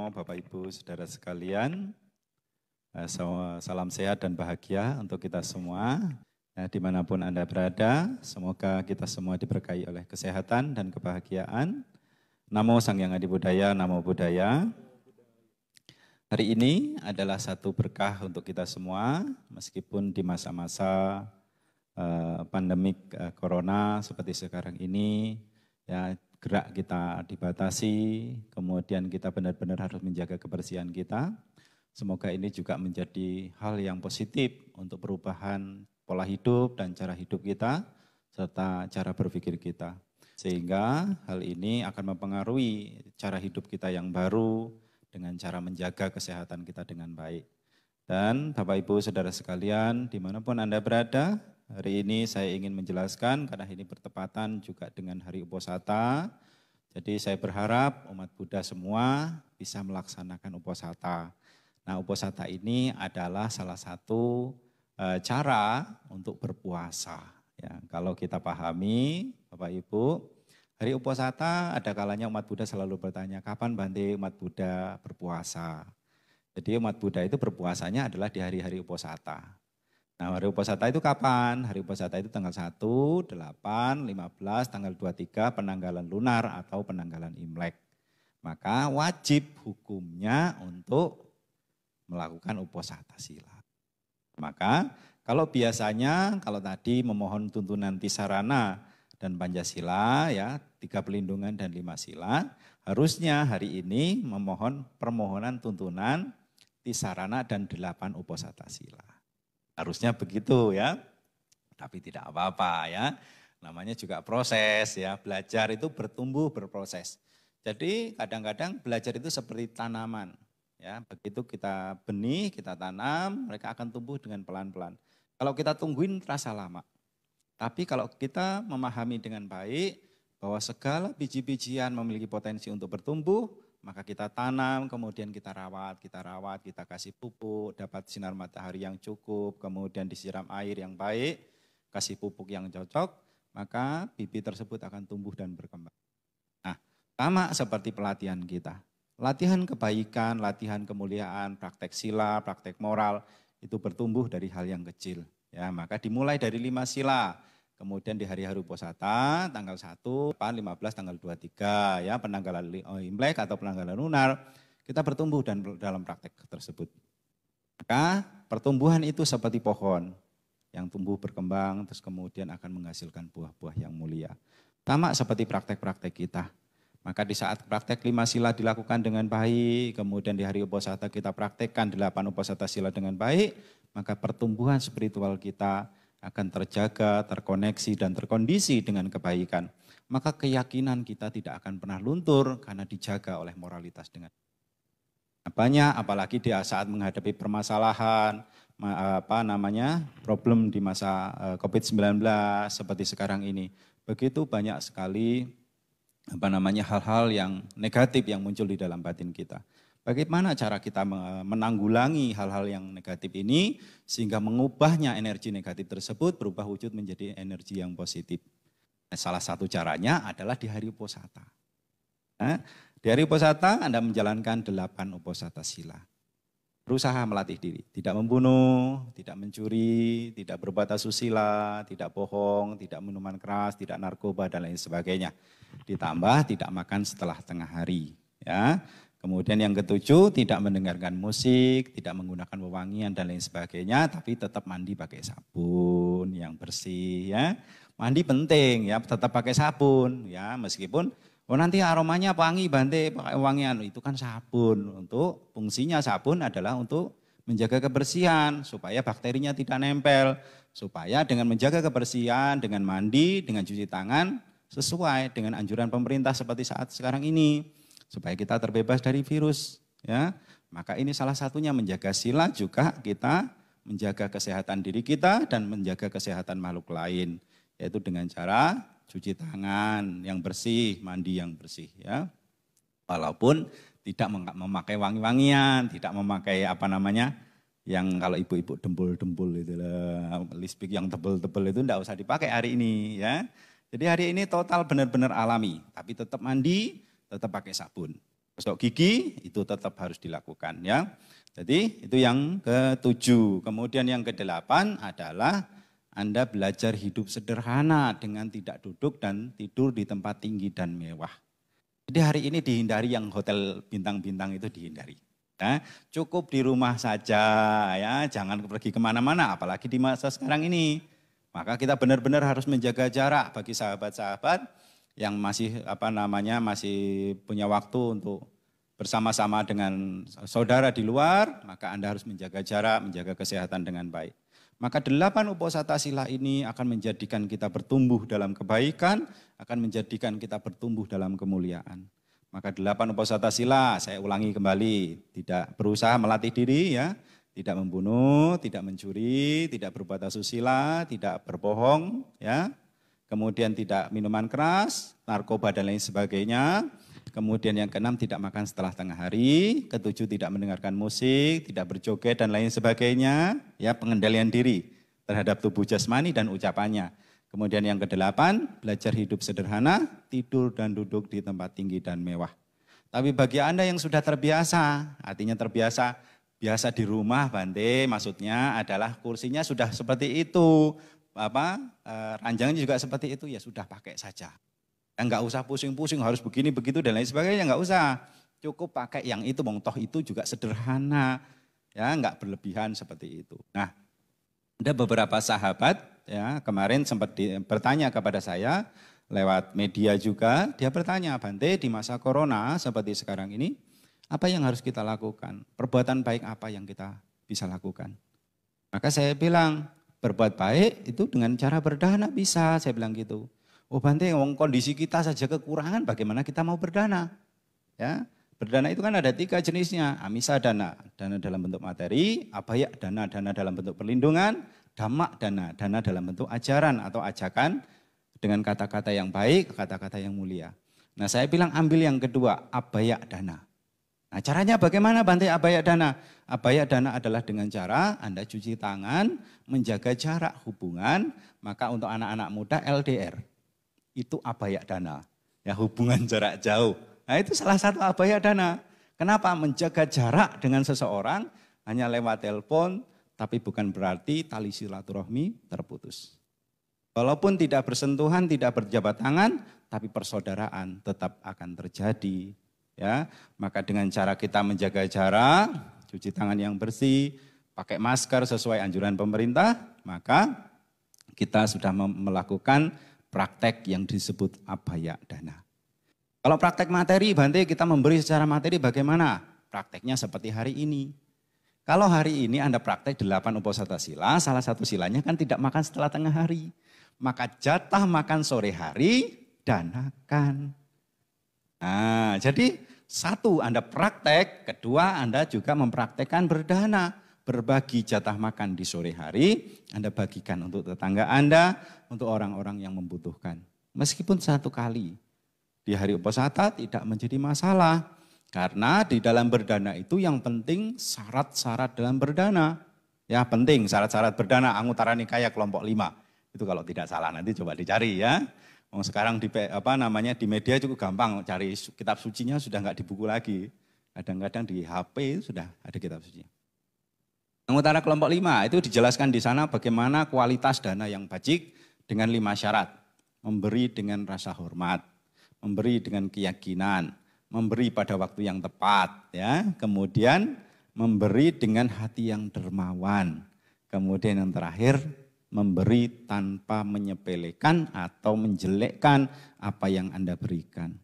Prayono, Bapak Ibu, Saudara sekalian. Salam sehat dan bahagia untuk kita semua. Dimanapun Anda berada, semoga kita semua diberkahi oleh kesehatan dan kebahagiaan. Namo Sang Hyang Adi Budaya, Namo Buddhaya. Hari ini adalah satu berkah untuk kita semua, meskipun di masa-masa pandemik corona seperti sekarang ini, ya gerak kita dibatasi, kemudian kita benar-benar harus menjaga kebersihan kita. Semoga ini juga menjadi hal yang positif untuk perubahan pola hidup dan cara hidup kita, serta cara berpikir kita. Sehingga hal ini akan mempengaruhi cara hidup kita yang baru dengan cara menjaga kesehatan kita dengan baik. Dan Bapak Ibu Saudara sekalian, dimanapun Anda berada, hari ini saya ingin menjelaskan karena ini bertepatan juga dengan Hari Uposatha. Jadi saya berharap umat Buddha semua bisa melaksanakan Uposatha. Nah, Uposatha ini adalah salah satu cara untuk berpuasa. Ya, kalau kita pahami, Bapak Ibu, Hari Uposatha ada kalanya umat Buddha selalu bertanya, kapan Bante umat Buddha berpuasa? Jadi umat Buddha itu berpuasanya adalah di hari-hari Uposatha. Nah, Hari Uposatha itu kapan? Hari Uposatha itu tanggal 1, 8, 15, tanggal 23 penanggalan lunar atau penanggalan Imlek. Maka wajib hukumnya untuk melakukan Uposatha sila. Maka kalau biasanya, kalau tadi memohon tuntunan Tisarana dan Pancasila, ya 3 pelindungan dan 5 sila, harusnya hari ini memohon permohonan tuntunan Tisarana dan 8 Uposatha sila. Harusnya begitu ya, tapi tidak apa-apa ya. Namanya juga proses ya, belajar itu bertumbuh berproses. Jadi kadang-kadang belajar itu seperti tanaman. Ya, begitu kita benih, kita tanam, mereka akan tumbuh dengan pelan-pelan. Kalau kita tungguin terasa lama. Tapi kalau kita memahami dengan baik bahwa segala biji-bijian memiliki potensi untuk bertumbuh, maka kita tanam, kemudian kita rawat, kita kasih pupuk, dapat sinar matahari yang cukup, kemudian disiram air yang baik, kasih pupuk yang cocok, maka bibit tersebut akan tumbuh dan berkembang. Nah, sama seperti pelatihan kita. Latihan kebaikan, latihan kemuliaan, praktek sila, praktek moral, itu bertumbuh dari hal yang kecil. Ya, maka dimulai dari 5 sila, kemudian di hari-hari Uposatha, tanggal 1, 8, 15, tanggal 23, ya penanggalan Imlek atau penanggalan lunar, kita bertumbuh dan dalam praktek tersebut. Maka pertumbuhan itu seperti pohon, yang tumbuh berkembang, terus kemudian akan menghasilkan buah-buah yang mulia. Sama seperti praktek-praktek kita. Maka di saat praktek 5 sila dilakukan dengan baik, kemudian di hari Uposatha kita praktekkan 8 Uposatha sila dengan baik, maka pertumbuhan spiritual kita akan terjaga, terkoneksi dan terkondisi dengan kebaikan. Maka keyakinan kita tidak akan pernah luntur karena dijaga oleh moralitas dengan banyak, apalagi di saat menghadapi permasalahan, problem di masa COVID-19 seperti sekarang ini. Begitu banyak sekali hal-hal yang negatif yang muncul di dalam batin kita. Bagaimana cara kita menanggulangi hal-hal yang negatif ini sehingga mengubahnya energi negatif tersebut berubah wujud menjadi energi yang positif. Nah, salah satu caranya adalah di hari Uposatha. Nah, di hari Uposatha Anda menjalankan 8 Uposatha sila. Berusaha melatih diri, tidak membunuh, tidak mencuri, tidak berbuat asusila, tidak bohong, tidak minuman keras, tidak narkoba dan lain sebagainya. Ditambah tidak makan setelah tengah hari. Ya. Kemudian yang ketujuh, tidak mendengarkan musik, tidak menggunakan wewangian dan lain sebagainya, tapi tetap mandi pakai sabun yang bersih. Ya. Mandi penting, ya tetap pakai sabun, ya meskipun nanti aromanya wangi Bante pakai wangian, itu kan sabun. Untuk fungsinya sabun adalah untuk menjaga kebersihan supaya bakterinya tidak nempel. Supaya dengan menjaga kebersihan, dengan mandi, dengan cuci tangan sesuai dengan anjuran pemerintah seperti saat sekarang ini. Supaya kita terbebas dari virus. Ya. Maka ini salah satunya menjaga sila juga kita menjaga kesehatan diri kita dan menjaga kesehatan makhluk lain. Yaitu dengan cara cuci tangan yang bersih, mandi yang bersih ya. Walaupun tidak memakai wangi-wangian, tidak memakai yang kalau ibu-ibu dempul-dempul itu lah, lipstick yang tebel-tebel itu enggak usah dipakai hari ini ya. Jadi hari ini total benar-benar alami, tapi tetap mandi, tetap pakai sabun. Gosok gigi itu tetap harus dilakukan ya. Jadi itu yang ke-7. Kemudian yang ke-8 adalah Anda belajar hidup sederhana dengan tidak duduk dan tidur di tempat tinggi dan mewah. Jadi hari ini dihindari yang hotel bintang-bintang itu dihindari. Ya, cukup di rumah saja ya, jangan pergi kemana-mana apalagi di masa sekarang ini. Maka kita benar-benar harus menjaga jarak bagi sahabat-sahabat yang masih masih punya waktu untuk bersama-sama dengan saudara di luar, maka Anda harus menjaga jarak, menjaga kesehatan dengan baik. Maka 8 uposatha sila ini akan menjadikan kita bertumbuh dalam kebaikan, akan menjadikan kita bertumbuh dalam kemuliaan. Maka 8 uposatha sila, saya ulangi kembali, tidak berusaha melatih diri ya, tidak membunuh, tidak mencuri, tidak berbuat asusila, tidak berbohong ya. Kemudian tidak minuman keras, narkoba dan lain sebagainya. Kemudian yang ke-6 tidak makan setelah tengah hari, ke-7 tidak mendengarkan musik, tidak berjoget dan lain sebagainya, ya pengendalian diri terhadap tubuh jasmani dan ucapannya. Kemudian yang ke-8 belajar hidup sederhana, tidur dan duduk di tempat tinggi dan mewah. Tapi bagi Anda yang sudah terbiasa, artinya terbiasa biasa di rumah Bante, maksudnya adalah kursinya sudah seperti itu, ranjangnya juga seperti itu, ya sudah pakai saja. Enggak usah pusing-pusing harus begini begitu dan lain sebagainya, enggak usah. Cukup pakai yang itu, toh itu juga sederhana. Ya, enggak berlebihan seperti itu. Nah, ada beberapa sahabat ya kemarin sempat bertanya kepada saya lewat media juga, dia bertanya, Bante di masa corona seperti sekarang ini, apa yang harus kita lakukan? Perbuatan baik apa yang kita bisa lakukan? Maka saya bilang, berbuat baik itu dengan cara berdana bisa, saya bilang gitu. Oh Bante, kondisi kita saja kekurangan, bagaimana kita mau berdana? Ya, berdana itu kan ada 3 jenisnya, amisa dana, dana dalam bentuk materi, abaya dana, dana dalam bentuk perlindungan, dhamma dana, dana dalam bentuk ajaran atau ajakan dengan kata-kata yang baik, kata-kata yang mulia. Nah saya bilang ambil yang kedua, abaya dana. Nah caranya bagaimana Bante abaya dana? Abaya dana adalah dengan cara Anda cuci tangan, menjaga jarak hubungan, maka untuk anak-anak muda LDR. Itu abaya dana, ya hubungan jarak jauh. Nah itu salah satu abaya dana. Kenapa? Menjaga jarak dengan seseorang hanya lewat telepon, tapi bukan berarti tali silaturahmi terputus. Walaupun tidak bersentuhan, tidak berjabat tangan, tapi persaudaraan tetap akan terjadi. Ya, maka dengan cara kita menjaga jarak, cuci tangan yang bersih, pakai masker sesuai anjuran pemerintah, maka kita sudah melakukan praktek yang disebut abaya dana. Kalau praktek materi, Bante kita memberi secara materi bagaimana? Prakteknya seperti hari ini. Kalau hari ini Anda praktek 8 uposatha sila, salah satu silanya kan tidak makan setelah tengah hari. Maka jatah makan sore hari, danakan. Nah, jadi 1 Anda praktek, kedua Anda juga mempraktekkan berdana. Berbagi jatah makan di sore hari, Anda bagikan untuk tetangga Anda, untuk orang-orang yang membutuhkan. Meskipun 1 kali di hari uposatha tidak menjadi masalah. Karena di dalam berdana itu yang penting syarat-syarat dalam berdana. Ya penting syarat-syarat berdana, Anguttara Nikaya kelompok 5. Itu kalau tidak salah nanti coba dicari ya. Sekarang di di media cukup gampang cari kitab sucinya sudah enggak di buku lagi. Kadang-kadang di HP sudah ada kitab sucinya. Anguttara kelompok 5 itu dijelaskan di sana bagaimana kualitas dana yang bajik dengan 5 syarat. Memberi dengan rasa hormat, memberi dengan keyakinan, memberi pada waktu yang tepat, ya. Kemudian memberi dengan hati yang dermawan. Kemudian yang terakhir, memberi tanpa menyepelekan atau menjelekkan apa yang Anda berikan.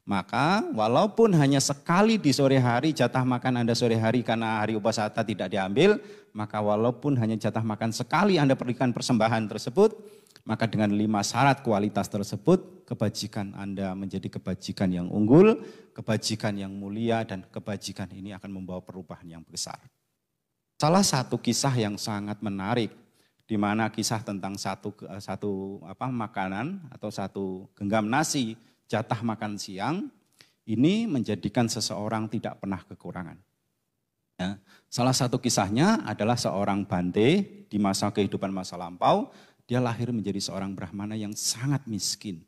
Maka walaupun hanya sekali di sore hari jatah makan Anda sore hari karena hari uposatha tidak diambil, maka walaupun hanya jatah makan sekali Anda berikan persembahan tersebut, maka dengan 5 syarat kualitas tersebut, kebajikan Anda menjadi kebajikan yang unggul, kebajikan yang mulia, dan kebajikan ini akan membawa perubahan yang besar. Salah satu kisah yang sangat menarik, di mana kisah tentang satu makanan atau satu genggam nasi, jatah makan siang, ini menjadikan seseorang tidak pernah kekurangan. Ya, salah satu kisahnya adalah seorang Bante di masa kehidupan masa lampau, dia lahir menjadi seorang Brahmana yang sangat miskin.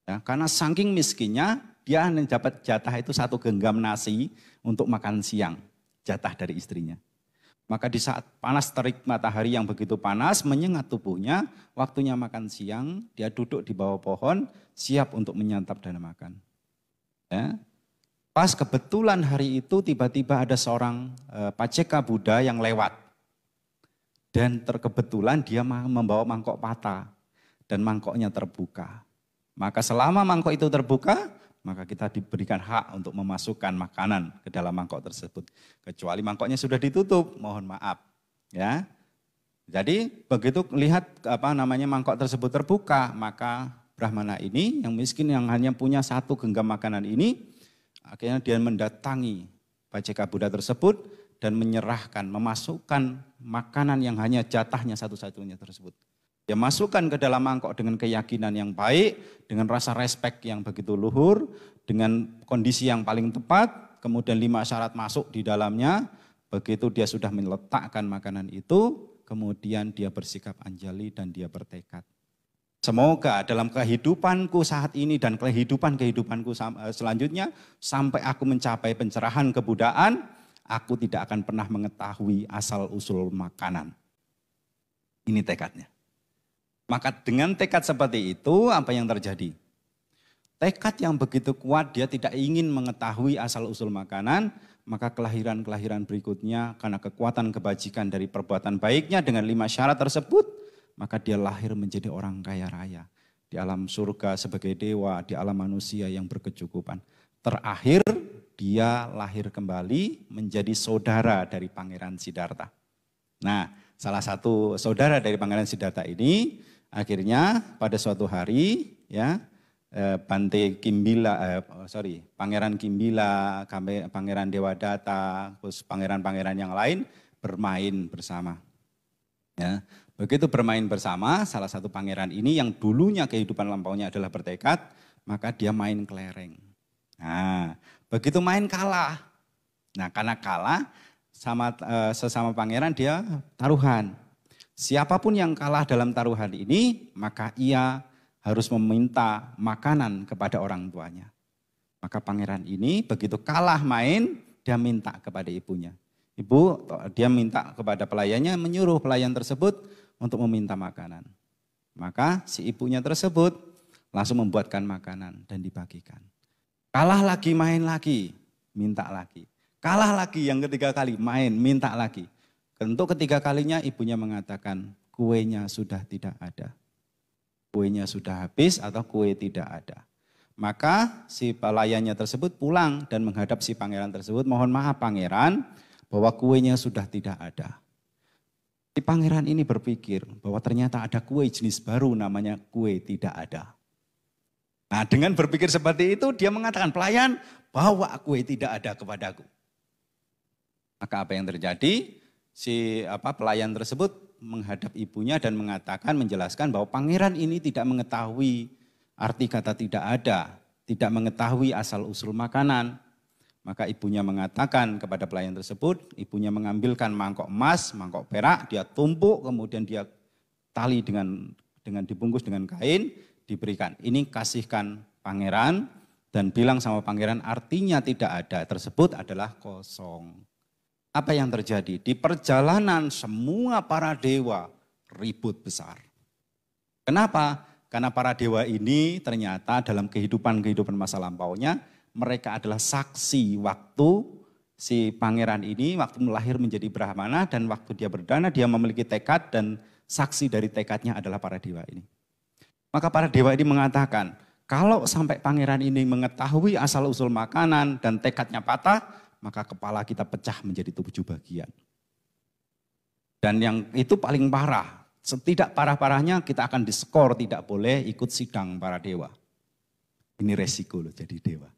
Ya, karena saking miskinnya, dia hanya dapat jatah itu 1 genggam nasi untuk makan siang, jatah dari istrinya. Maka di saat panas terik matahari yang begitu panas menyengat tubuhnya, waktunya makan siang, dia duduk di bawah pohon, siap untuk menyantap dan makan. Ya. Pas kebetulan hari itu tiba-tiba ada seorang paceka Buddha yang lewat. Dan terkebetulan dia membawa mangkok patah dan mangkoknya terbuka. Maka selama mangkok itu terbuka, maka kita diberikan hak untuk memasukkan makanan ke dalam mangkok tersebut. Kecuali mangkoknya sudah ditutup, mohon maaf. Ya. Jadi begitu lihat mangkok tersebut terbuka, maka Brahmana ini yang miskin yang hanya punya 1 genggam makanan ini, akhirnya dia mendatangi paceka Buddha tersebut dan menyerahkan, memasukkan makanan yang hanya jatahnya satu-satunya tersebut. Dia masukkan ke dalam mangkok dengan keyakinan yang baik, dengan rasa respek yang begitu luhur, dengan kondisi yang paling tepat, kemudian 5 syarat masuk di dalamnya, begitu dia sudah meletakkan makanan itu, kemudian dia bersikap anjali dan dia bertekad. Semoga dalam kehidupanku saat ini dan kehidupanku selanjutnya, sampai aku mencapai pencerahan kebudaan, aku tidak akan pernah mengetahui asal-usul makanan. Ini tekadnya. Maka dengan tekad seperti itu, apa yang terjadi? Tekad yang begitu kuat, dia tidak ingin mengetahui asal-usul makanan, maka kelahiran-kelahiran berikutnya karena kekuatan kebajikan dari perbuatan baiknya dengan 5 syarat tersebut, maka dia lahir menjadi orang kaya raya. Di alam surga sebagai dewa, di alam manusia yang berkecukupan. Terakhir, dia lahir kembali menjadi saudara dari Pangeran Siddhartha. Nah, salah satu saudara dari Pangeran Siddhartha ini, akhirnya pada suatu hari ya Pangeran Kimbila, Pangeran Dewadatta, terus pangeran-pangeran yang lain bermain bersama. Ya, begitu bermain bersama, salah satu pangeran ini yang dulunya kehidupan lampaunya adalah bertekad, maka dia main kelereng. Nah, begitu main kalah. Nah, karena kalah sesama pangeran dia taruhan. Siapapun yang kalah dalam taruhan ini, maka ia harus meminta makanan kepada orang tuanya. Maka pangeran ini begitu kalah main, dia minta kepada ibunya. Dia minta kepada pelayannya, menyuruh pelayan tersebut untuk meminta makanan. Maka si ibunya tersebut langsung membuatkan makanan dan dibagikan. Kalah lagi, main lagi, minta lagi. Kalah lagi yang ketiga kali, main, minta lagi. Untuk ketiga kalinya ibunya mengatakan kuenya sudah tidak ada. Kuenya sudah habis atau kue tidak ada. Maka si pelayannya tersebut pulang dan menghadap si pangeran tersebut. Mohon maaf pangeran bahwa kuenya sudah tidak ada. Si pangeran ini berpikir bahwa ternyata ada kue jenis baru namanya kue tidak ada. Nah dengan berpikir seperti itu dia mengatakan pelayan bawa kue tidak ada kepadaku. Maka apa yang terjadi? Si pelayan tersebut menghadap ibunya dan menjelaskan bahwa pangeran ini tidak mengetahui arti kata tidak ada, tidak mengetahui asal-usul makanan. Maka ibunya mengatakan kepada pelayan tersebut, ibunya mengambilkan mangkok emas, mangkok perak, dia tumpuk, kemudian dia tali dengan dibungkus dengan kain, diberikan. Ini kasihkan pangeran dan bilang sama pangeran artinya tidak ada tersebut adalah kosong. Apa yang terjadi? Di perjalanan semua para dewa ribut besar. Kenapa? Karena para dewa ini ternyata dalam kehidupan masa lampaunya, mereka adalah saksi waktu si pangeran ini, waktu lahir menjadi Brahmana dan waktu dia berdana, dia memiliki tekad dan saksi dari tekadnya adalah para dewa ini. Maka para dewa ini mengatakan, kalau sampai pangeran ini mengetahui asal-usul makanan dan tekadnya patah, maka kepala kita pecah menjadi 7 bagian. Dan yang itu paling parah, setidak parah-parahnya kita akan diskor tidak boleh ikut sidang para dewa. Ini resiko loh jadi dewa.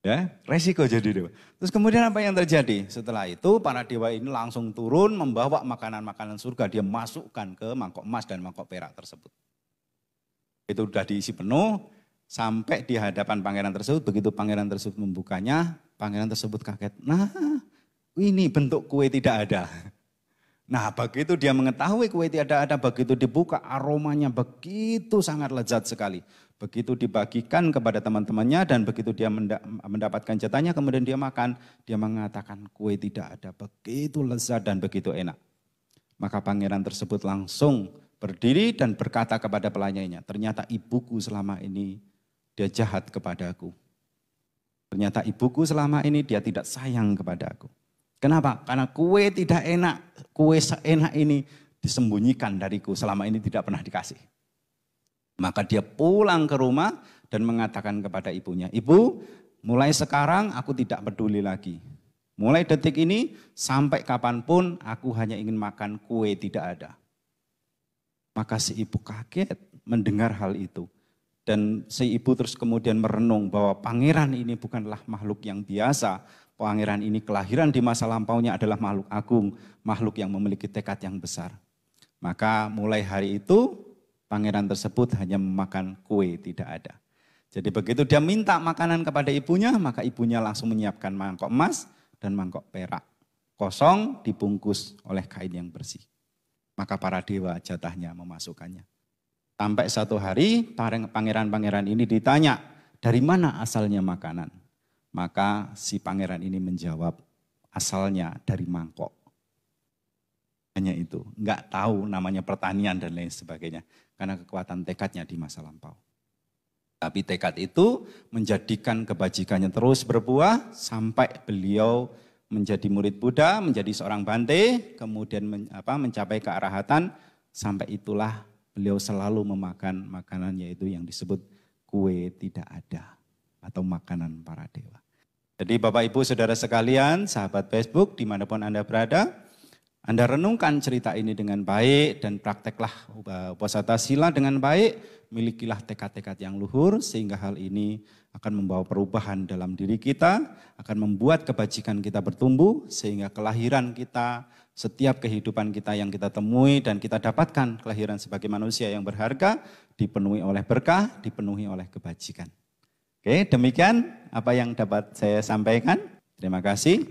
Ya, resiko jadi dewa. Terus kemudian apa yang terjadi? Setelah itu para dewa ini langsung turun membawa makanan-makanan surga. Dia masukkan ke mangkok emas dan mangkok perak tersebut. Itu sudah diisi penuh sampai di hadapan pangeran tersebut. Begitu pangeran tersebut membukanya, pangeran tersebut kaget. Nah, ini bentuk kue tidak ada. Nah begitu dia mengetahui kue tidak ada, begitu dibuka aromanya begitu sangat lezat sekali. Begitu dibagikan kepada teman-temannya dan begitu dia mendapatkan jatahnya kemudian dia makan. Dia mengatakan kue tidak ada, begitu lezat dan begitu enak. Maka pangeran tersebut langsung berdiri dan berkata kepada pelayannya, ternyata ibuku selama ini dia jahat kepadaku. Ternyata ibuku selama ini dia tidak sayang kepadaku. Kenapa? Karena kue tidak enak, kue seenak ini disembunyikan dariku, selama ini tidak pernah dikasih. Maka dia pulang ke rumah dan mengatakan kepada ibunya, ibu mulai sekarang aku tidak peduli lagi. Mulai detik ini sampai kapanpun aku hanya ingin makan kue tidak ada. Maka si ibu kaget mendengar hal itu. Dan si ibu terus kemudian merenung bahwa pangeran ini bukanlah makhluk yang biasa. Pangeran ini kelahiran di masa lampaunya adalah makhluk agung, makhluk yang memiliki tekad yang besar. Maka mulai hari itu pangeran tersebut hanya memakan kue tidak ada. Jadi begitu dia minta makanan kepada ibunya, maka ibunya langsung menyiapkan mangkok emas dan mangkok perak. Kosong dibungkus oleh kain yang bersih. Maka para dewa jatahnya memasukkannya. Sampai satu hari pangeran-pangeran ini ditanya, dari mana asalnya makanan? Maka si pangeran ini menjawab, asalnya dari mangkok. Hanya itu, enggak tahu namanya pertanian dan lain sebagainya. Karena kekuatan tekadnya di masa lampau. Tapi tekad itu menjadikan kebajikannya terus berbuah sampai beliau menjadi murid Buddha, menjadi seorang bante, kemudian mencapai kearahatan. Sampai itulah beliau selalu memakan makanan yaitu yang disebut kue tidak ada atau makanan para dewa. Jadi Bapak Ibu Saudara sekalian, sahabat Facebook dimanapun Anda berada, Anda renungkan cerita ini dengan baik dan prakteklah uposatha sila dengan baik, milikilah tekad-tekad yang luhur sehingga hal ini akan membawa perubahan dalam diri kita, akan membuat kebajikan kita bertumbuh sehingga kelahiran kita, setiap kehidupan kita yang kita temui dan kita dapatkan kelahiran sebagai manusia yang berharga, dipenuhi oleh berkah, dipenuhi oleh kebajikan. Oke, demikian apa yang dapat saya sampaikan. Terima kasih.